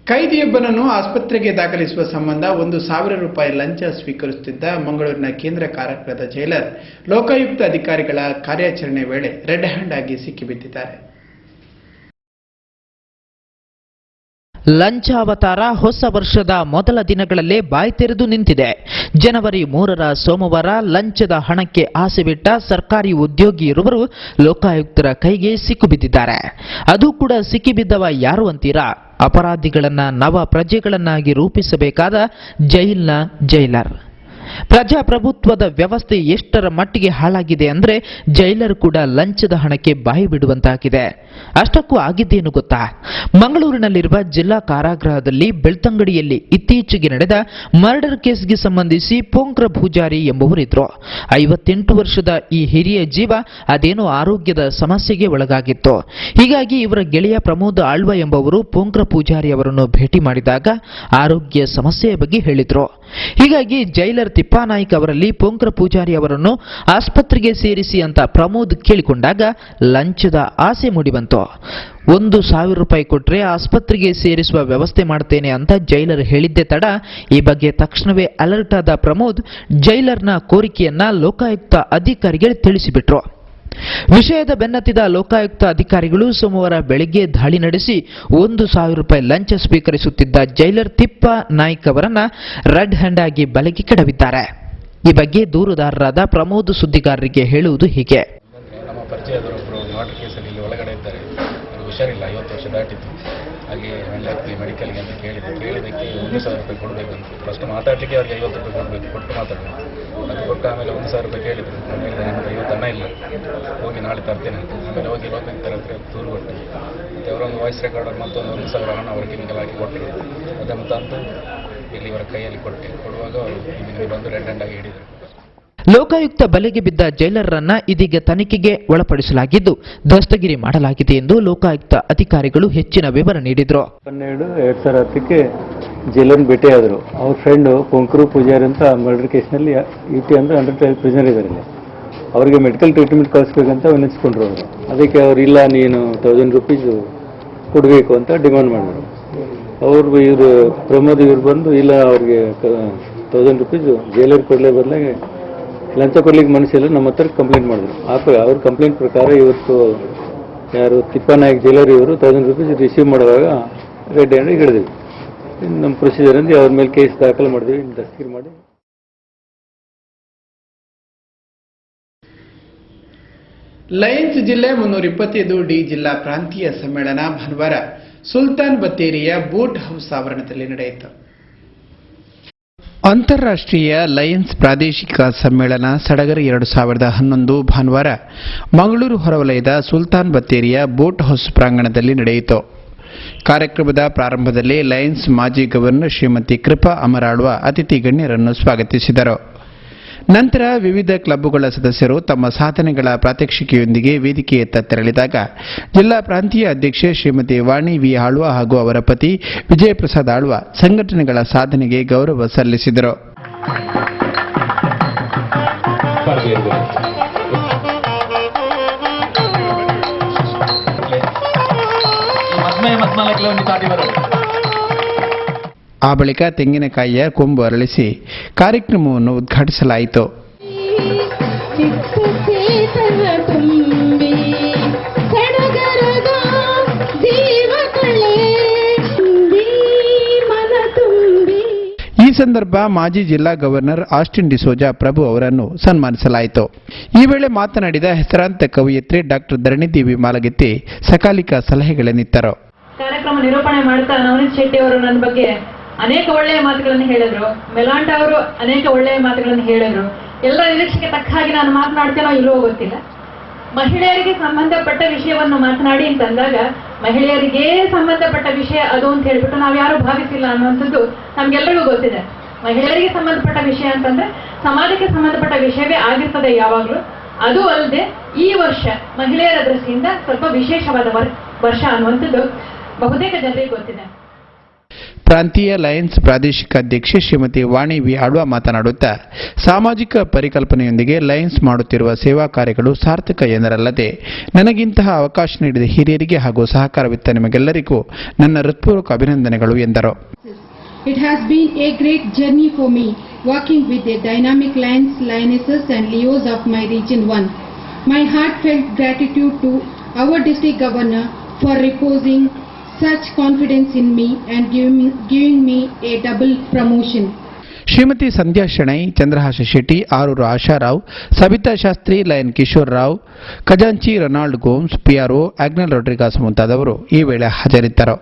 ಕೈದಿಯೊಬ್ಬನನ್ನು ಆಸ್ಪತ್ರೆಗೆ ದಾಖಲಿಸುವ ಸಂಬಂಧ 1,000 ರೂಪಾಯಿ ಲಂಚ ಸ್ವೀಕರಿಸುತ್ತಿದ್ದ ಮಂಗಳೂರಿನ ಕೇಂದ್ರ ಕಾರಾಗೃಹದ ಜೈಲರ್ ಲೋಕಾಯುಕ್ತ ಅಧಿಕಾರಿಗಳ ಕಾರ್ಯಾಚರಣೆ ವೇಳೆ ರೆಡ್ ಹ್ಯಾಂಡ್ ಆಗಿ ಸಿಕ್ಕಿಬಿದ್ದಿದ್ದಾರೆ. ಲಂಚಾವತಾರ ಹೊಸ ವರ್ಷದ ಮೊದಲ ದಿನಗಳಲ್ಲೇ ಬಾಯಿ ತೆರೆದು ನಿಂತಿದೆ. ಜನವರಿ 3ರ ಸೋಮವಾರ ಲಂಚದ ಹಣಕ್ಕೆ ಆಸೆ ಬಿಟ್ಟ ಸರ್ಕಾರಿ ಉದ್ಯೋಗಿಯೊಬ್ಬರು ಲೋಕಾಯುಕ್ತರ ಕೈಗೆ ಸಿಕ್ಕಿಬಿದ್ದಿದ್ದಾರೆ. ಅದು ಕೂಡ ಸಿಕ್ಕಿಬಿದ್ದವ ಯಾರು ಅಂತೀರಾ? ಅಪರಾಧಿಗಳನ್ನ ನವ ಪ್ರಜೆಗಳನ್ನಾಗಿ ರೂಪಿಸಬೇಕಾದ ಜೈಲ್ನ ಜೈಲರ್. ಪ್ರಜಾಪ್ರಭುತ್ವದ ವ್ಯವಸ್ಥೆ ಎಷ್ಟರ ಮಟ್ಟಿಗೆ ಹಾಳಾಗಿದೆ ಅಂದ್ರೆ ಜೈಲರ್ ಕೂಡ ಲಂಚದ ಹಣಕ್ಕೆ ಬಾಯಿ ಬಿಡುವಂತಾಗಿದೆ. ಅಷ್ಟಕ್ಕೂ ಆಗಿದ್ದೇನು ಗೊತ್ತಾ? ಮಂಗಳೂರಿನಲ್ಲಿರುವ ಜಿಲ್ಲಾ ಕಾರಾಗೃಹದಲ್ಲಿ ಬೆಳ್ತಂಗಡಿಯಲ್ಲಿ ಇತ್ತೀಚೆಗೆ ನಡೆದ ಮರ್ಡರ್ ಕೇಸ್ಗೆ ಸಂಬಂಧಿಸಿ ಪೋಂಕ್ರ ಪೂಜಾರಿ ಎಂಬುವರಿದ್ರು. 58 ವರ್ಷದ ಈ ಹಿರಿಯ ಜೀವ ಅದೇನೋ ಆರೋಗ್ಯದ ಸಮಸ್ಯೆಗೆ ಒಳಗಾಗಿತ್ತು. ಹೀಗಾಗಿ ಇವರ ಗೆಳೆಯ ಪ್ರಮೋದ್ ಆಳ್ವ ಎಂಬುವರು ಪೋಂಕ್ರ ಪೂಜಾರಿ ಅವರನ್ನು ಭೇಟಿ ಮಾಡಿದಾಗ ಆರೋಗ್ಯ ಸಮಸ್ಯೆಯ ಬಗ್ಗೆ ಹೇಳಿದ್ರು. ಹೀಗಾಗಿ ಜೈಲರ್ ತಿಪ್ಪಾನಾಯ್ಕ ಅವರಲ್ಲಿ ಪೋಂಕ್ರ ಪೂಜಾರಿ ಅವರನ್ನು ಆಸ್ಪತ್ರೆಗೆ ಸೇರಿಸಿ ಅಂತ ಪ್ರಮೋದ್ ಕೇಳಿಕೊಂಡಾಗ ಲಂಚದ ಆಸೆ ಮೂಡಿಬಂತು. 1,000 ರೂಪಾಯಿ ಕೊಟ್ರೆ ಆಸ್ಪತ್ರೆಗೆ ಸೇರಿಸುವ ವ್ಯವಸ್ಥೆ ಮಾಡ್ತೇನೆ ಅಂತ ಜೈಲರ್ ಹೇಳಿದ್ದೆ ತಡ ಈ ಬಗ್ಗೆ ತಕ್ಷಣವೇ ಅಲರ್ಟ್ ಆದ ಪ್ರಮೋದ್ ಜೈಲರ್ನ ಕೋರಿಕೆಯನ್ನ ಲೋಕಾಯುಕ್ತ ಅಧಿಕಾರಿಗೆ ತಿಳಿಸಿಬಿಟ್ರು. ವಿಷಯದ ಬೆನ್ನತ್ತಿದ ಲೋಕಾಯುಕ್ತ ಅಧಿಕಾರಿಗಳು ಸೋಮವಾರ ಬೆಳಗ್ಗೆ ದಾಳಿ ನಡೆಸಿ 1,000 ರೂಪಾಯಿ ಲಂಚ ಸ್ವೀಕರಿಸುತ್ತಿದ್ದ ಜೈಲರ್ ತಿಪ್ಪಾ ನಾಯ್ಕ್ ಅವರನ್ನ ರೆಡ್ ಹ್ಯಾಂಡ್ ಆಗಿ ಬಲೆಗೆ ಕೆಡವಿದ್ದಾರೆ. ಈ ಬಗ್ಗೆ ದೂರುದಾರರಾದ ಪ್ರಮೋದ್ ಸುದ್ದಿಗಾರರಿಗೆ ಹೇಳುವುದು ಹೀಗೆ. ನಮ್ಮ ಪರಿಚಯದವರೊಬ್ಬರು ಮರ್ಡರ್ ಕೇಸಲ್ಲಿ ಇಲ್ಲಿ ಒಳಗಡೆ ಇದ್ದಾರೆ. ಹುಷಾರಿಲ್ಲ, 50 ವರ್ಷ ದಾಟಿತ್ತು. ಹಾಗೆ ಒಳ್ಳೆ ಮೆಡಿಕಲ್ಗೆ ಅಂತ ಕೇಳಿದ್ದಕ್ಕೆ 1,000 ರೂಪಾಯಿ ಕೊಡಬೇಕು ಅಂತ. ಫಸ್ಟ್ ಮಾತಾಡಲಿಕ್ಕೆ ಅವ್ರಿಗೆ 50 ರೂಪಾಯಿ ಕೊಡಬೇಕು, ಕೊಟ್ಟು ಮಾತಾಡಬೇಕು. ಅದು ಕೊಟ್ಟು ಆಮೇಲೆ 1,000 ರೂಪಾಯಿ ಕೇಳಿದ್ರು. ನಾನು ಹೇಳಿದೆ ನನ್ನ 50 ಹಣ ಇಲ್ಲ, ಹೋಗಿ ನಾಳೆ ತರ್ತೇನೆ ಅಂತ. ಆಮೇಲೆ ಹೋಗಿ ಲೋಕಾಯುಕ್ತರ ಹತ್ರ ದೂರು ಕೊಟ್ಟೆ. ಮತ್ತು ಅವರೊಂದು ವಾಯ್ಸ್ ರೆಕಾರ್ಡರ್ ಮತ್ತೊಂದು 1,000 ಹಣ ಅವರ ಕೆಮಿಕಲ್ ಹಾಕಿ ಕೊಟ್ಟರು. ಅದನ್ನು ತಂದು ಇಲ್ಲಿ ಇವರ ಕೈಯಲ್ಲಿ ಕೊಡುವಾಗ ಅವರು ಇಲ್ಲಿ ಬಂದು ರೆಡ್ ಹ್ಯಾಂಡ್ ಆಗಿ ಹಿಡಿದರು. ಲೋಕಾಯುಕ್ತ ಬಲೆಗೆ ಬಿದ್ದ ಜೈಲರನ್ನ ಇದೀಗ ತನಿಖೆಗೆ ಒಳಪಡಿಸಲಾಗಿದ್ದು ದಸ್ತಗಿರಿ ಮಾಡಲಾಗಿದೆ ಎಂದು ಲೋಕಾಯುಕ್ತ ಅಧಿಕಾರಿಗಳು ಹೆಚ್ಚಿನ ವಿವರ ನೀಡಿದರು. 12/2010ಕ್ಕೆ ಜೈಲರ್ನ ಭೇಟಿಯಾದರು. ಅವ್ರ ಫ್ರೆಂಡು ಪೋಂಕ್ರು ಪೂಜಾರಿ ಅಂತ ಮರ್ಡರ್ ಕೇಸ್ನಲ್ಲಿ UT ಅಂದರೆ 100 ಪ್ರಿಸನರ್ ಇದ್ದಾರೆ. ಅವರಿಗೆ ಮೆಡಿಕಲ್ ಟ್ರೀಟ್ಮೆಂಟ್ ಕಳಿಸ್ಬೇಕಂತ ವಿನಿಸ್ಕೊಂಡ್ರು ಅವರು. ಅದಕ್ಕೆ ಅವ್ರು ಇಲ್ಲ, ನೀನು 1,000 ರೂಪೀಸ್ ಕೊಡಬೇಕು ಅಂತ ಡಿಮಾಂಡ್ ಮಾಡಿದ್ರು. ಇವರು ಪ್ರಮೋದ್ ಇವ್ರು ಬಂದು ಇಲ್ಲ, ಅವ್ರಿಗೆ 1,000 ರೂಪೀಸ್ ಜೈಲರ್ ಕೊಡಲೇ ಬದಲಾಗಿ ಲಂಚ ಕೊಡ್ಲಿಕ್ಕೆ ಮನಸ್ಸಿಲ್ಲ, ನಮ್ಮ ಹತ್ರ ಕಂಪ್ಲೇಂಟ್ ಮಾಡಿದ್ರು. ಅವ್ರ ಕಂಪ್ಲೇಂಟ್ ಪ್ರಕಾರ ಇವತ್ತು ಯಾರು ತಿಪ್ಪಾನಾಯ್ಕ ಜೈಲರ್ ಇವರು 1,000 ರೂಪೀಸ್ ರಿಸೀವ್ ಮಾಡುವಾಗ ರೆಡ್ ಹ್ಯಾಂಡ್ ಹಿಡಿದ್ವಿ. ನಮ್ಮ ಪ್ರೊಸೀಜರ್ ಅಂದ್ರೆ ಅವ್ರ ಮೇಲೆ ಕೇಸ್ ದಾಖಲು ಮಾಡಿದ್ವಿ, ದಸ್ತಗಿರಿ ಮಾಡಿ. ಲಯನ್ಸ್ ಜಿಲ್ಲೆ 325D ಜಿಲ್ಲಾ ಪ್ರಾಂತೀಯ ಸಮ್ಮೇಳನ ಭಾನುವಾರ ಸುಲ್ತಾನ್ ಬತ್ತೇರಿಯ ಬೋಟ್ ಹೌಸ್ ಆವರಣದಲ್ಲಿ ನಡೆಯಿತು. ಅಂತಾರಾಷ್ಟ್ರೀಯ ಲಯನ್ಸ್ ಪ್ರಾದೇಶಿಕ ಸಮ್ಮೇಳನ ಸಡಗರ 2011 ಭಾನುವಾರ ಮಂಗಳೂರು ಹೊರವಲಯದ ಸುಲ್ತಾನ್ ಬತ್ತೇರಿಯ ಬೋಟ್ ಹೌಸ್ ಪ್ರಾಂಗಣದಲ್ಲಿ ನಡೆಯಿತು. ಕಾರ್ಯಕ್ರಮದ ಪ್ರಾರಂಭದಲ್ಲಿ ಲಯನ್ಸ್ ಮಾಜಿ ಗವರ್ನರ್ ಶ್ರೀಮತಿ ಕೃಪಾ ಅಮರಾಳ್ವ ಅತಿಥಿ ಗಣ್ಯರನ್ನು ಸ್ವಾಗತಿಸಿದರು. ನಂತರ ವಿವಿಧ ಕ್ಲಬ್ಗಳ ಸದಸ್ಯರು ತಮ್ಮ ಸಾಧನೆಗಳ ಪ್ರಾತ್ಯಕ್ಷಿಕೆಯೊಂದಿಗೆ ವೇದಿಕೆಯತ್ತ ತೆರಳಿದಾಗ ಜಿಲ್ಲಾ ಪ್ರಾಂತೀಯ ಅಧ್ಯಕ್ಷೆ ಶ್ರೀಮತಿ ವಾಣಿ ವಿ ಆಳ್ವ ಹಾಗೂ ಅವರ ಪತಿ ವಿಜಯ ಪ್ರಸಾದ್ ಆಳ್ವ ಸಂಘಟನೆಗಳ ಸಾಧನೆಗೆ ಗೌರವ ಸಲ್ಲಿಸಿದರು. ಆ ಬಳಿಕ ತೆಂಗಿನಕಾಯಿಯ ಕೊಂಬು ಅರಳಿಸಿ ಕಾರ್ಯಕ್ರಮವನ್ನು ಉದ್ಘಾಟಿಸಲಾಯಿತು. ಈ ಸಂದರ್ಭ ಮಾಜಿ ಜಿಲ್ಲಾ ಗವರ್ನರ್ ಆಸ್ಟಿನ್ ಡಿಸೋಜಾ ಪ್ರಭು ಅವರನ್ನು ಸನ್ಮಾನಿಸಲಾಯಿತು. ಈ ವೇಳೆ ಮಾತನಾಡಿದ ಹೆಸರಾಂತ ಕವಯಿತ್ರಿ ಡಾಕ್ಟರ್ ಧರಣಿದೇವಿ ಮಾಲಗತ್ತಿ ಸಕಾಲಿಕ ಸಲಹೆಗಳನ್ನಿತ್ತರು. ಕಾರ್ಯಕ್ರಮ ನಿರೂಪಣೆ ಮಾಡ್ತಾ ನವನೀತ್ ಶೆಟ್ಟಿ ಅವರು ನನ್ನ ಬಗ್ಗೆ ಅನೇಕ ಒಳ್ಳೆಯ ಮಾತುಗಳನ್ನು ಹೇಳಿದ್ರು. ಮೆಲಾಂಟ ಅವರು ಅನೇಕ ಒಳ್ಳೆಯ ಮಾತುಗಳನ್ನು ಹೇಳಿದ್ರು. ಎಲ್ಲರ ನಿರೀಕ್ಷೆಗೆ ತಕ್ಕ ಹಾಗೆ ನಾನು ಮಾತನಾಡ್ತೇನೋ ಇಲ್ಲವೋ ಗೊತ್ತಿಲ್ಲ. ಮಹಿಳೆಯರಿಗೆ ಸಂಬಂಧಪಟ್ಟ ವಿಷಯವನ್ನು ಮಾತನಾಡಿ ಅಂತಂದಾಗ ಮಹಿಳೆಯರಿಗೆ ಸಂಬಂಧಪಟ್ಟ ವಿಷಯ ಅದು ಅಂತ ಹೇಳಿಬಿಟ್ಟು ನಾವು ಯಾರು ಭಾವಿಸಿಲ್ಲ ಅನ್ನುವಂಥದ್ದು ನಮ್ಗೆಲ್ಲರಿಗೂ ಗೊತ್ತಿದೆ. ಮಹಿಳೆಯರಿಗೆ ಸಂಬಂಧಪಟ್ಟ ವಿಷಯ ಅಂತಂದ್ರೆ ಸಮಾಜಕ್ಕೆ ಸಂಬಂಧಪಟ್ಟ ವಿಷಯವೇ ಆಗಿರ್ತದೆ ಯಾವಾಗಲೂ. ಅದು ಅಲ್ಲದೆ ಈ ವರ್ಷ ಮಹಿಳೆಯರ ದೃಷ್ಟಿಯಿಂದ ಸ್ವಲ್ಪ ವಿಶೇಷವಾದ ವರ್ಷ ಅನ್ನುವಂಥದ್ದು ಬಹುತೇಕ ಜನರಿಗೆ ಗೊತ್ತಿದೆ. ಪ್ರಾಂತೀಯ ಲಯನ್ಸ್ ಪ್ರಾದೇಶಿಕ ಅಧ್ಯಕ್ಷೆ ಶ್ರೀಮತಿ ವಾಣಿ ವಿ ಆಳ್ವ ಮಾತನಾಡುತ್ತಾ, ಸಾಮಾಜಿಕ ಪರಿಕಲ್ಪನೆಯೊಂದಿಗೆ ಲಯನ್ಸ್ ಮಾಡುತ್ತಿರುವ ಸೇವಾ ಕಾರ್ಯಗಳು ಸಾರ್ಥಕ ಎಂದರಲ್ಲದೆ, ನನಗಿಂತಹ ಅವಕಾಶ ನೀಡಿದ ಹಿರಿಯರಿಗೆ ಹಾಗೂ ಸಹಕಾರವಿತ್ತ ನಿಮಗೆಲ್ಲರಿಗೂ ನನ್ನ ಹೃತ್ಪೂರ್ವಕ ಅಭಿನಂದನೆಗಳು ಎಂದರು. It has been a great journey for me working with the dynamic lions, lionesses and leos of my region 1. My heartfelt gratitude to our district governor for reposing such confidence in me and giving me a double promotion. Shrimati Sandhya Shenoy, Chandrahasa Shetty, Aruru Asha Rao, Sabitha Shastri, lion Kishore Rao, ಖಜಾಂಚಿ Ronald Gomes, PRO Agnel Rodrigues ಮುಂತಾದವರು ಈ ವೇಳೆ ಹಾಜರಿದ್ದರು.